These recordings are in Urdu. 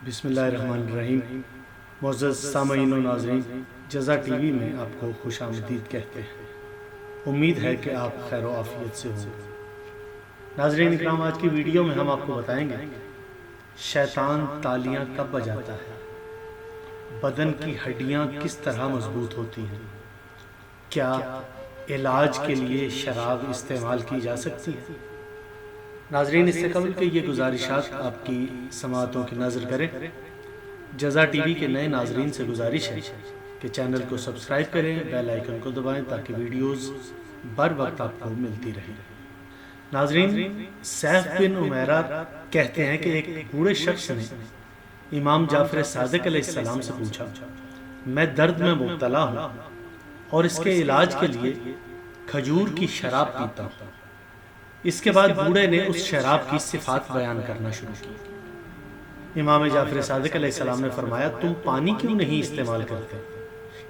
بسم اللہ الرحمن الرحیم۔ معزز سامعین و ناظرین، جزا ٹی وی میں آپ کو خوش آمدید کہتے ہیں۔ امید ہے کہ آپ خیر و عافیت سے ہوں۔ ناظرین اکرام، آج کی ویڈیو میں ہم آپ کو بتائیں گے شیطان تالیاں کب بجاتا ہے، بدن کی ہڈیاں کس طرح مضبوط ہوتی ہیں، کیا علاج کے لیے شراب استعمال کی جا سکتی ہے۔ ناظرین، اس سے قبل کہ یہ گزارشات آپ کی سماعتوں کی نظر کریں، جزا ٹی وی کے نئے ناظرین سے گزارش ہے کہ چینل کو سبسکرائب کریں، بیل آئیکن کو دبائیں تاکہ ویڈیوز بر وقت آپ کو ملتی رہیں۔ ناظرین، سیف بن عمیرہ کہتے ہیں کہ ایک بوڑھے شخص نے امام جعفر صادق علیہ السلام سے پوچھا، میں درد میں مبتلا ہوں اور اس کے علاج کے لیے کھجور کی شراب پیتا ہوں۔ اس کے بعد بوڑھے نے اس شراب کی صفات بیان کرنا شروع کی۔ امام جعفر صادق علیہ السلام نے فرمایا، تم پانی کیوں نہیں استعمال کرتے؟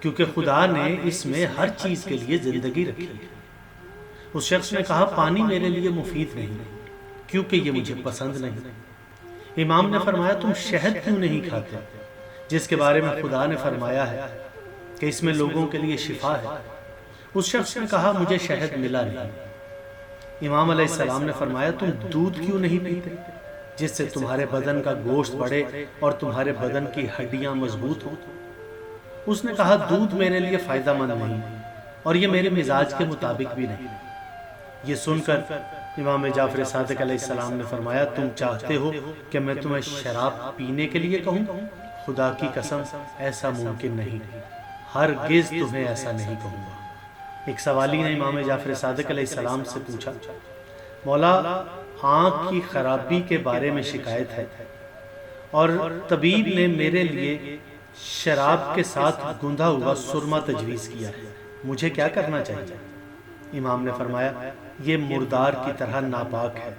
کیونکہ خدا نے اس میں ہر چیز کے لیے زندگی رکھی ہے۔ اس شخص نے کہا، پانی میرے لیے مفید نہیں کیونکہ یہ مجھے پسند نہیں۔ امام نے فرمایا، تم شہد کیوں نہیں کھاتے جس کے بارے میں خدا نے فرمایا ہے کہ اس میں لوگوں کے لیے شفا ہے؟ اس شخص نے کہا، مجھے شہد ملا نہیں۔ امام علیہ السلام نے فرمایا، تم دودھ کیوں نہیں پیتے جس سے تمہارے بدن کا گوشت بڑھے اور تمہارے بدن کی ہڈیاں مضبوط ہوں؟ اس نے کہا، دودھ میرے لیے فائدہ مند نہیں اور یہ میرے مزاج کے مطابق بھی نہیں۔ یہ سن کر امام جعفر صادق علیہ السلام نے فرمایا، تم چاہتے ہو کہ میں تمہیں شراب پینے کے لیے کہوں؟ خدا کی قسم ایسا ممکن نہیں، ہرگز تمہیں ایسا نہیں کہوں گا۔ ایک سوالی نے امام جعفر صادق علیہ السلام سے پوچھا، مولا، آنکھ کی خرابی کے بارے میں شکایت ہے اور طبیب نے میرے لیے شراب کے ساتھ گندھا ہوا سرما تجویز کیا ہے، مجھے کیا کرنا چاہیے؟ امام نے فرمایا، یہ مردار کی طرح ناپاک ہے،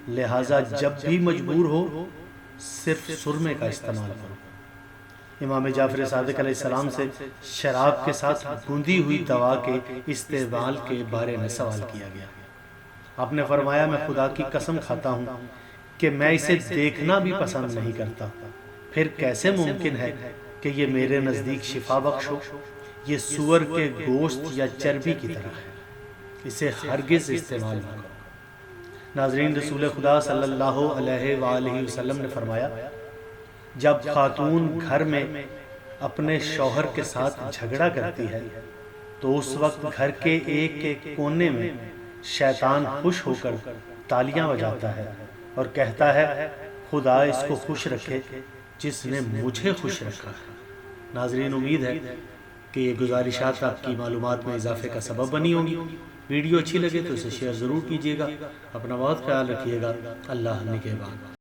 لہٰذا جب بھی مجبور ہو صرف سرمے کا استعمال کرو۔ امام جعفر صادق علیہ السلام سے شراب کے ساتھ گندھی ہوئی دوا کے استعمال کے بارے میں سوال کیا گیا۔ آپ نے فرمایا، میں خدا کی قسم کھاتا ہوں کہ میں اسے دیکھنا بھی پسند نہیں کرتا، پھر کیسے ممکن ہے کہ یہ میرے نزدیک شفا بخش ہو؟ یہ سور کے گوشت یا چربی کی طرح ہے، اسے ہرگز استعمال نہ کرو۔ ناظرین، رسول خدا صلی اللہ علیہ وآلہ وسلم نے فرمایا، جب خاتون گھر میں اپنے شوہر کے ساتھ جھگڑا کرتی ہے تو اس وقت گھر کے ایک ایک کونے میں شیطان خوش ہو کر تالیاں بجاتا ہے اور کہتا ہے، خدا اس کو خوش رکھے جس نے مجھے خوش رکھا ہے۔ ناظرین، امید ہے کہ یہ گزارشات آپ کی معلومات میں اضافے کا سبب بنی ہوں گی۔ ویڈیو اچھی لگے تو اسے شیئر ضرور کیجیے گا۔ اپنا بہت خیال رکھیے گا۔ اللہ نگہبان۔